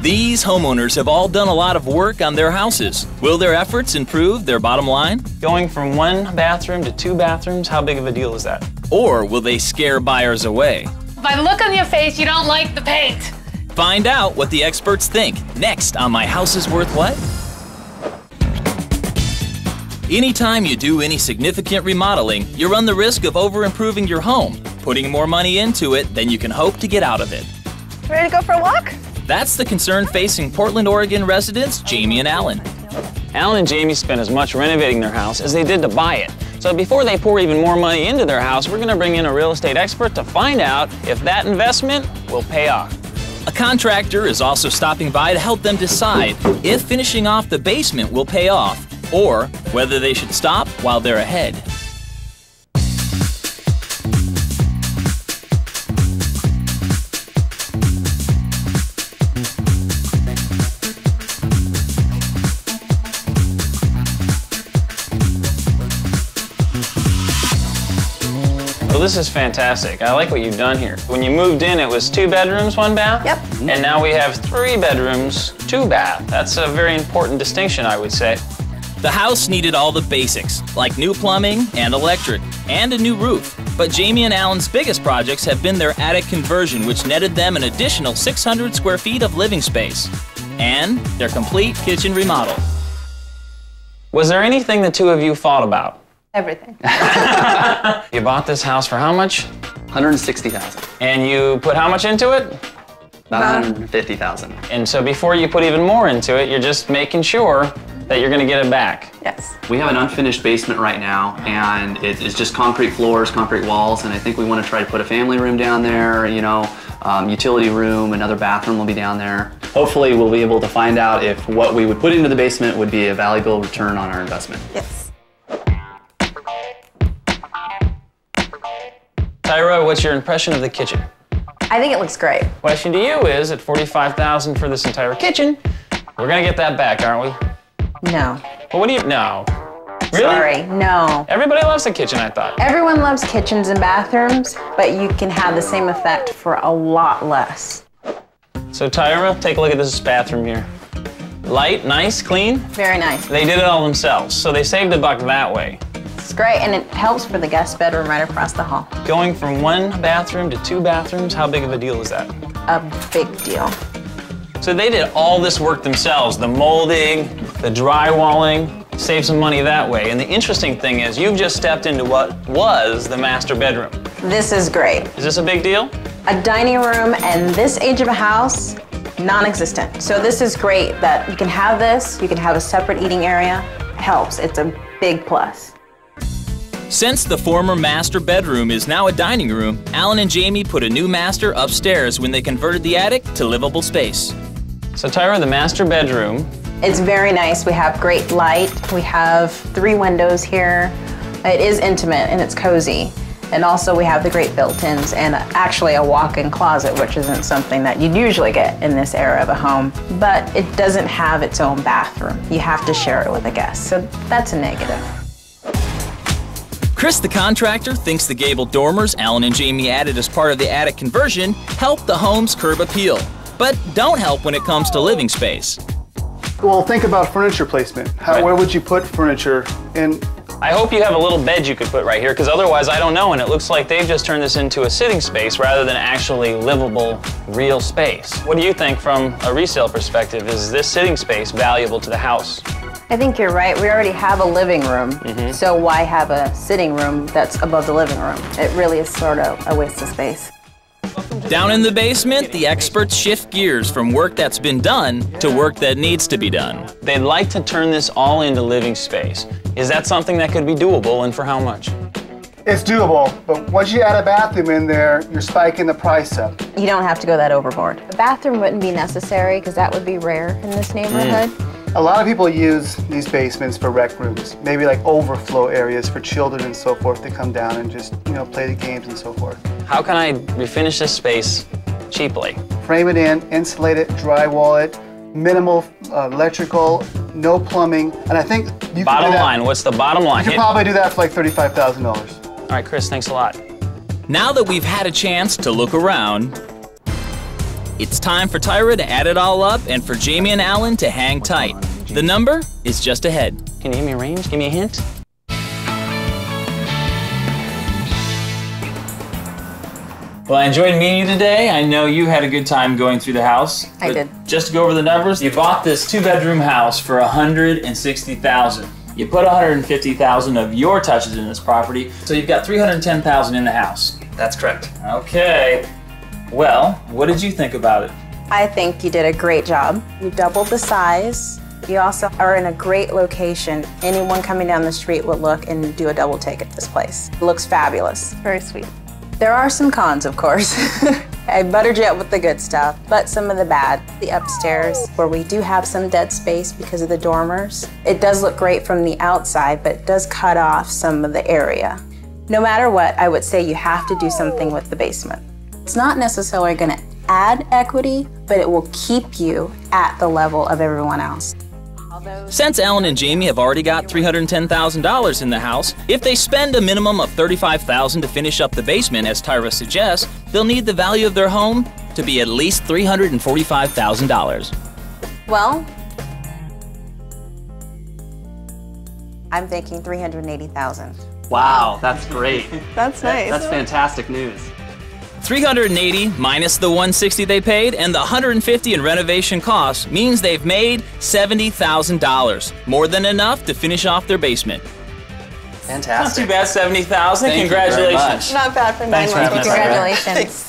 These homeowners have all done a lot of work on their houses. Will their efforts improve their bottom line? Going from 1 bathroom to 2 bathrooms, how big of a deal is that? Or will they scare buyers away? By the look on your face, you don't like the paint. Find out what the experts think next on My House is Worth What? Anytime you do any significant remodeling, you run the risk of over-improving your home, putting more money into it than you can hope to get out of it. Ready to go for a walk? That's the concern facing Portland, Oregon residents Jamie and Alan. Alan and Jamie spent as much renovating their house as they did to buy it. So before they pour even more money into their house, we're going to bring in a real estate expert to find out if that investment will pay off. A contractor is also stopping by to help them decide if finishing off the basement will pay off or whether they should stop while they're ahead. Well, this is fantastic. I like what you've done here. When you moved in, it was 2 bedrooms, 1 bath? Yep. And now we have 3 bedrooms, 2 bath. That's a very important distinction, I would say. The house needed all the basics, like new plumbing and electric, and a new roof. But Jamie and Alan's biggest projects have been their attic conversion, which netted them an additional 600 square feet of living space, and their complete kitchen remodel. Was there anything the 2 of you fought about? Everything. You bought this house for how much? $160,000. And you put how much into it? About $150,000. And so before you put even more into it, you're just making sure that you're going to get it back. Yes. We have an unfinished basement right now, and it's just concrete floors, concrete walls, and I think we want to try to put a family room down there, you know, utility room, another bathroom will be down there. Hopefully we'll be able to find out if what we would put into the basement would be a valuable return on our investment. Yes. Tyra, what's your impression of the kitchen? I think it looks great. Question to you is, at $45,000 for this entire kitchen, we're gonna get that back, aren't we? No. Well, what do you, no. Really? Sorry, no. Everybody loves the kitchen, I thought. Everyone loves kitchens and bathrooms, but you can have the same effect for a lot less. So Tyra, take a look at this bathroom here. Light, nice, clean? Very nice. They did it all themselves, so they saved a buck that way. It's great, and it helps for the guest bedroom right across the hall. Going from 1 bathroom to 2 bathrooms, how big of a deal is that? A big deal. So they did all this work themselves, the molding, the drywalling, saved some money that way. And the interesting thing is you've just stepped into what was the master bedroom. This is great. Is this a big deal? A dining room and this age of a house, non-existent. So this is great that you can have this, you can have a separate eating area. It helps, it's a big plus. Since the former master bedroom is now a dining room, Alan and Jamie put a new master upstairs when they converted the attic to livable space. So Tyra, the master bedroom. It's very nice. We have great light. We have 3 windows here. It is intimate and it's cozy. And also we have the great built-ins and actually a walk-in closet, which isn't something that you'd usually get in this era of a home. But it doesn't have its own bathroom. You have to share it with a guest, so that's a negative. Chris, the contractor, thinks the gabled dormers Alan and Jamie added as part of the attic conversion help the home's curb appeal, but don't help when it comes to living space. Well, think about furniture placement. Where would you put furniture in? I hope you have a little bed you could put right here, because otherwise I don't know, and it looks like they've just turned this into a sitting space rather than actually livable, real space. What do you think from a resale perspective? Is this sitting space valuable to the house? I think you're right. We already have a living room, so why have a sitting room that's above the living room? It really is sort of a waste of space. Down in the basement, the experts shift gears from work that's been done to work that needs to be done. They'd like to turn this all into living space. Is that something that could be doable, and for how much? It's doable, but once you add a bathroom in there, you're spiking the price up. You don't have to go that overboard. A bathroom wouldn't be necessary because that would be rare in this neighborhood. A lot of people use these basements for rec rooms, maybe like overflow areas for children and so forth to come down and just, you know, play the games and so forth. How can I refinish this space cheaply? Frame it in, insulate it, drywall it, minimal electrical, no plumbing, and I think you Bottom can do that. line, what's the bottom line? You could probably do that for like $35,000. All right, Chris, thanks a lot. Now that we've had a chance to look around, It's time for Tyra to add it all up and for Jamie and Alan to hang tight. The number is just ahead. Can you give me a range? Give me a hint? Well, I enjoyed meeting you today. I know you had a good time going through the house. I did. Just to go over the numbers, you bought this 2-bedroom house for $160,000. You put $150,000 of your touches in this property, so you've got $310,000 in the house. That's correct. Okay. Well, what did you think about it? I think you did a great job. You doubled the size. You also are in a great location. Anyone coming down the street will look and do a double take at this place. It looks fabulous. Very sweet. There are some cons, of course. I buttered you up with the good stuff, but some of the bad. The upstairs, where we do have some dead space because of the dormers. It does look great from the outside, but it does cut off some of the area. No matter what, I would say you have to do something with the basement. It's not necessarily going to add equity, but it will keep you at the level of everyone else. Since Alan and Jamie have already got $310,000 in the house, if they spend a minimum of $35,000 to finish up the basement, as Tyra suggests, they'll need the value of their home to be at least $345,000. Well, I'm thinking $380,000. Wow, that's great. That's nice. That's fantastic news. $380 minus the $160 they paid and the $150 in renovation costs means they've made $70,000, more than enough to finish off their basement. Fantastic. Not too bad, $70,000. Thank you very Congratulations. much. Not bad for 9 Thanks for months. having us. Congratulations.